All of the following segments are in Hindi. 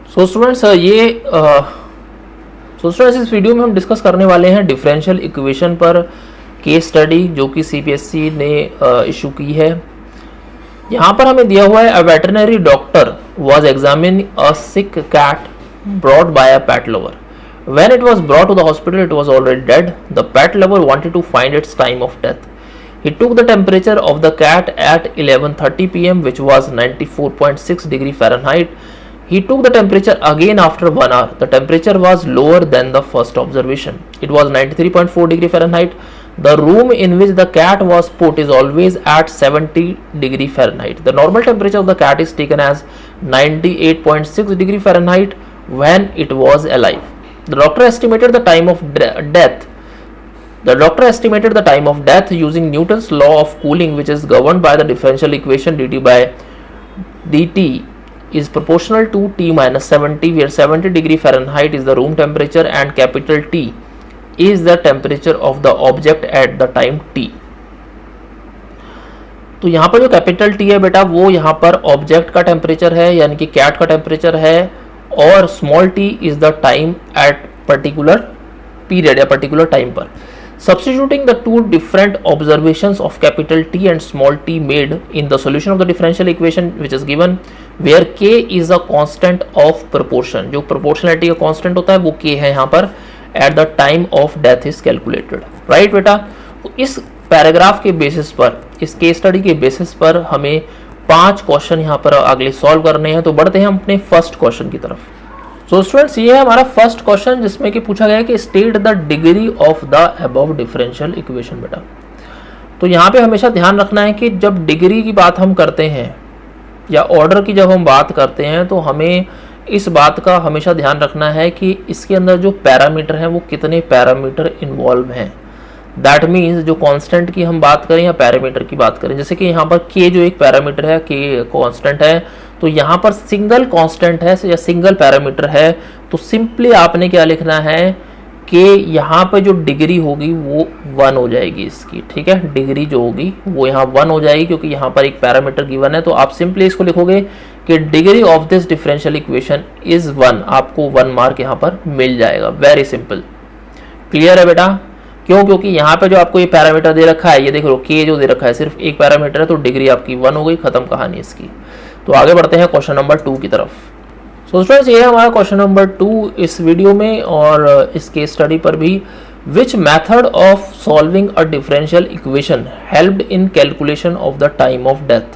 सो स्टूडेंट्स इस वीडियो में हम डिस्कस करने वाले हैं डिफरेंशियल इक्वेशन पर केस स्टडी जो कि सीपीएसई ने इशू की है। यहाँ पर हमें दिया हुआ है a veterinary doctor was examining a sick cat brought by a pet lover. When it was brought to the hospital, it was already dead. The pet lover wanted to find its time of death. He took the temperature of the cat at 11:30 p.m., which was 94.6 degree Fahrenheit. He took the temperature again after 1 hour. The temperature was lower than the first observation. It was 93.4 degree Fahrenheit. The room in which the cat was put is always at 70 degree Fahrenheit. The normal temperature of the cat is taken as 98.6 degree Fahrenheit when it was alive. The doctor estimated the time of death. The doctor estimated the time of death using Newton's law of cooling, which is governed by the differential equation dt by dt is proportional to T minus 70, where 70 degree Fahrenheit is the room temperature and capital T is the temperature of the object at the time T. तो यहाँ पर जो कैपिटल T है बेटा वो यहाँ पर ऑब्जेक्ट का टेम्परेचर है यानी कि कैट का टेम्परेचर है, और small t is the time at particular period या पर्टिकुलर टाइम पर। Substituting the two different observations of capital T and small t made in the solution of the differential equation which is given where k is a constant of proportion. जो प्रोपोर्शनलिटी का कांस्टेंट होता है वो के है यहाँ पर at the time of death is calculated. Right बेटा, तो इस पैराग्राफ के बेसिस पर, इस केस स्टडी के बेसिस पर हमें 5 क्वेश्चन यहाँ पर अगले सॉल्व करने हैं। तो बढ़ते हैं हम अपने फर्स्ट क्वेश्चन की तरफ। सो स्टूडेंट्स, ये है हमारा फर्स्ट क्वेश्चन जिसमें कि पूछा गया है कि state the degree of the above differential equation. बेटा तो यहाँ पे हमेशा ध्यान रखना है कि जब डिग्री की बात हम करते हैं या ऑर्डर की जब हम बात करते हैं तो हमें इस बात का हमेशा ध्यान रखना है कि इसके अंदर जो पैरामीटर हैं वो कितने पैरामीटर इन्वॉल्व हैं। दैट मीन्स जो कांस्टेंट की हम बात करें या पैरामीटर की बात करें, जैसे कि यहाँ पर के जो एक पैरामीटर है, के कांस्टेंट है, तो यहाँ पर सिंगल कांस्टेंट है या सिंगल पैरामीटर है, तो सिंपली आपने क्या लिखना है कि यहाँ पर जो डिग्री होगी वो 1 हो जाएगी इसकी। ठीक है, डिग्री जो होगी वो यहाँ 1 हो जाएगी क्योंकि यहाँ पर एक पैरामीटर गिवन है। तो आप सिंपली इसको लिखोगे कि degree of this differential equation is 1। आपको 1 मार्क यहाँ पर मिल जाएगा। Very simple. क्लियर है बेटा? क्यों? क्योंकि यहाँ पे जो आपको ये पैरामीटर दे रखा है, ये देख लो के जो दे रखा है सिर्फ एक पैरामीटर है, तो डिग्री आपकी 1 हो गई, खत्म कहानी इसकी। तो आगे बढ़ते हैं क्वेश्चन नंबर 2 की तरफ। सो स्टूडेंट्स, ये है हमारा क्वेश्चन नंबर 2 इस वीडियो में और इस केस स्टडी पर भी। Which method of solving a differential equation helped in calculation of the time of death.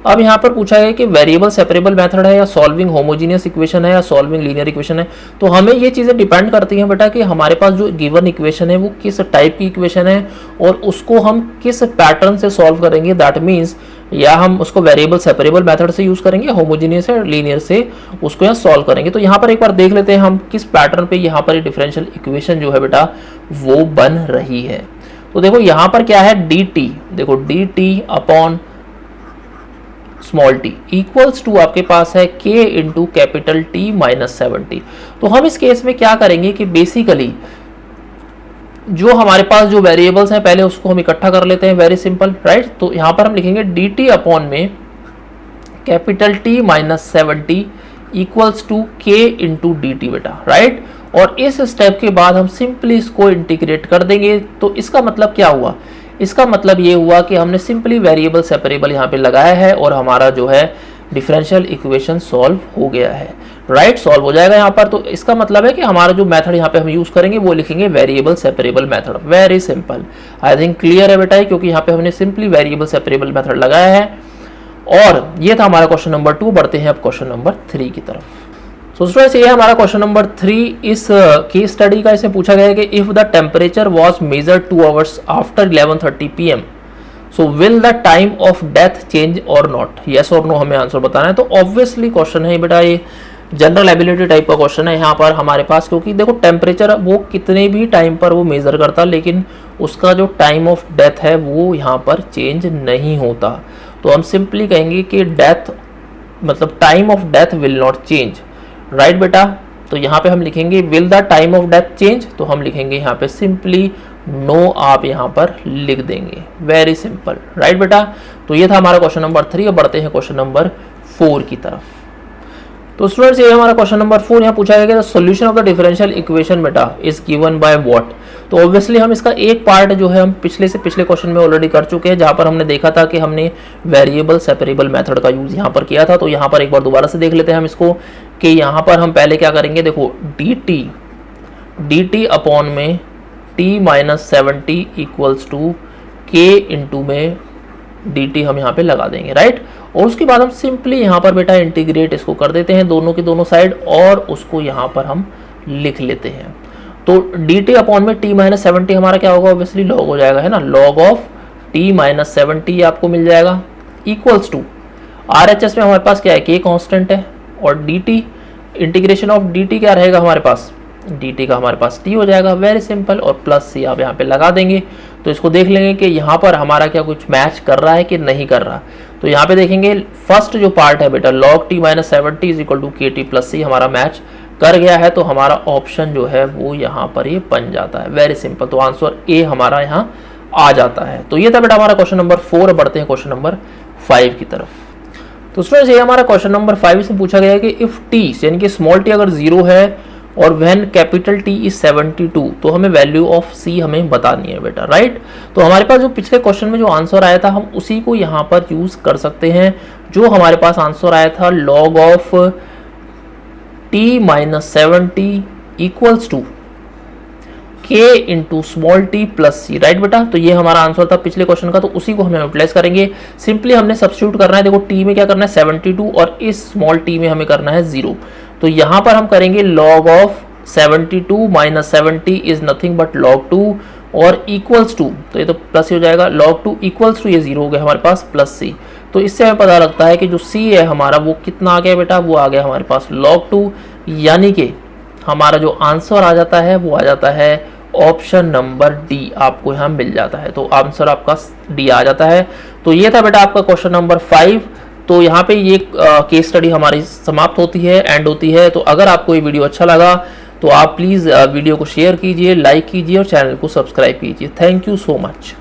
अब यहाँ पर पूछा है कि वेरिएबल सेपरेबल मेथड है या सॉल्विंग होमोजीनियस इक्वेशन है या सॉल्विंग लीनियर इक्वेशन है। तो हमें ये चीज़ें डिपेंड करती हैं बेटा कि हमारे पास जो गिवन इक्वेशन है वो किस टाइप की इक्वेशन है और उसको हम किस पैटर्न से सॉल्व करेंगे। दैट मीन्स या हम उसको वेरिएबल सेपरेबल मेथड से यूज करेंगे, होमोजीनियस या लीनियर से उसको यहाँ सॉल्व करेंगे। तो यहाँ पर एक बार देख लेते हैं हम किस पैटर्न पे यहाँ पर डिफरेंशियल इक्वेशन जो है बेटा वो बन रही है। तो देखो यहाँ पर क्या है, डी टी, देखो D T upon small T equals to आपके पास है के इंटू कैपिटल टी माइनस 70। तो हम इस केस में क्या करेंगे कि बेसिकली जो हमारे पास जो वेरिएबल्स हैं पहले उसको हम इकट्ठा कर लेते हैं। Very simple, right. तो यहां पर हम लिखेंगे डी टी अपॉन में capital T minus 70 equals to K into D T बेटा, राइट। और इस स्टेप के बाद हम सिंपली इसको इंटीग्रेट कर देंगे। तो इसका मतलब क्या हुआ? इसका मतलब ये हुआ कि हमने सिंपली वेरिएबल सेपरेबल यहाँ पे लगाया है और हमारा जो है डिफरेंशियल इक्वेशन सॉल्व हो गया है, राइट। सॉल्व हो जाएगा यहाँ पर। तो इसका मतलब है कि हमारा जो मेथड यहाँ पे हम यूज करेंगे वो लिखेंगे variable separable method. Very simple, I think clear है बेटा, क्योंकि यहाँ पे हमने सिंपली वेरिएबल सेपरेबल मेथड लगाया है। और ये था हमारा क्वेश्चन नंबर 2। बढ़ते हैं अब क्वेश्चन नंबर 3 की तरफ। सो स्टूडेंट्स, ये है हमारा क्वेश्चन नंबर 3 इस केस स्टडी का। इसमें पूछा गया है कि if the temperature was measured 2 hours after 11:30 PM, so will the time of death change और नॉट। यस और नो हमें आंसर बताना है। तो ऑब्वियसली क्वेश्चन है बेटा, ये जनरल एबिलिटी टाइप का क्वेश्चन है यहाँ पर हमारे पास, क्योंकि देखो टेम्परेचर वो कितने भी टाइम पर वो मेजर करता, लेकिन उसका जो टाइम ऑफ डेथ है वो यहाँ पर चेंज नहीं होता। तो हम सिंपली कहेंगे कि डेथ मतलब time of death will not change, right बेटा। तो यहाँ पे हम लिखेंगे will the time of death change, तो हम लिखेंगे यहाँ पे सिंपली नो, आप यहाँ पर लिख देंगे। वेरी सिंपल, राइट बेटा। तो ये था हमारा क्वेश्चन नंबर 3। अब बढ़ते हैं क्वेश्चन नंबर 4 की तरफ। तो स्टूडेंट्स ये हमारा क्वेश्चन नंबर 4 यहाँ पूछा गया कि the solution of the differential equation बेटा इज गिवन बाय व्हाट। तो ऑब्वियसली हम इसका एक पार्ट जो है हम पिछले क्वेश्चन में ऑलरेडी कर चुके हैं, जहां पर हमने देखा था कि हमने वेरिएबल सेपरेबल मेथड का यूज यहाँ पर किया था। तो यहाँ पर एक बार दोबारा से देख लेते हैं हम इसको कि यहाँ पर हम पहले क्या करेंगे। देखो dt अपॉन में t minus 70 equals to k into में dt हम यहाँ पे लगा देंगे, राइट। और उसके बाद हम सिंपली यहाँ पर बेटा इंटीग्रेट इसको कर देते हैं दोनों की दोनों साइड, और उसको यहाँ पर हम लिख लेते हैं। तो dt अपॉन में t माइनस 70 हमारा क्या होगा, ऑब्वियसली लॉग हो जाएगा, है ना, लॉग ऑफ t माइनस 70 आपको मिल जाएगा, इक्वल्स टू RHS में हमारे पास क्या है, k कांस्टेंट है, और dt इंटीग्रेशन ऑफ dt क्या रहेगा हमारे पास, dt का हमारे पास t हो जाएगा, वेरी सिंपल, और प्लस c आप यहाँ पे लगा देंगे। तो इसको देख लेंगे कि यहाँ पर हमारा क्या कुछ मैच कर रहा है कि नहीं कर रहा। तो यहाँ पे देखेंगे फर्स्ट जो पार्ट है बेटा log t minus 70 is equal to K T plus C हमारा मैच कर गया है, तो हमारा ऑप्शन जो है वो यहाँ पर ये बन जाता है, वेरी सिंपल। तो आंसर ए हमारा यहाँ आ जाता है। तो ये था बेटा हमारा क्वेश्चन नंबर 4। बढ़ते हैं क्वेश्चन नंबर 5 की तरफ। तो स्टूडेंट्स ये हमारा क्वेश्चन नंबर 5 से पूछा गया है कि इफ t यानी कि स्मॉल t अगर 0 है और व्हेन कैपिटल T इज 72, तो हमें वैल्यू ऑफ C हमें बतानी है बेटा, राइट। तो हमारे पास जो पिछले क्वेश्चन में जो आंसर आया था हम उसी को यहाँ पर यूज कर सकते हैं। जो हमारे पास आंसर आया था log of T minus 70 equals to K into small t plus C, right बेटा। तो ये हमारा आंसर था पिछले क्वेश्चन का, तो उसी को हमें यूटिलाइज करेंगे। सिंपली हमने सब्स्टिट्यूट करना है। देखो t में क्या करना है 72 और इस स्मॉल t में हमें करना है 0। तो यहाँ पर हम करेंगे log of 72 minus 70 is nothing but log 2 और इक्वल्स टू, तो ये तो प्लस ही हो जाएगा, log 2 इक्वल्स टू ये 0 हो गया हमारे पास प्लस c। तो इससे हमें पता लगता है कि जो c है हमारा वो कितना आ गया बेटा, वो आ गया हमारे पास log 2, यानी कि हमारा जो आंसर आ जाता है वो आ जाता है ऑप्शन नंबर डी, आपको यहाँ मिल जाता है। तो आंसर आपका डी आ जाता है। तो ये था बेटा आपका क्वेश्चन नंबर 5। तो यहाँ पे ये केस स्टडी हमारी समाप्त होती है, एंड होती है। तो अगर आपको ये वीडियो अच्छा लगा तो आप प्लीज़ वीडियो को शेयर कीजिए, लाइक कीजिए और चैनल को सब्सक्राइब कीजिए। Thank you so much.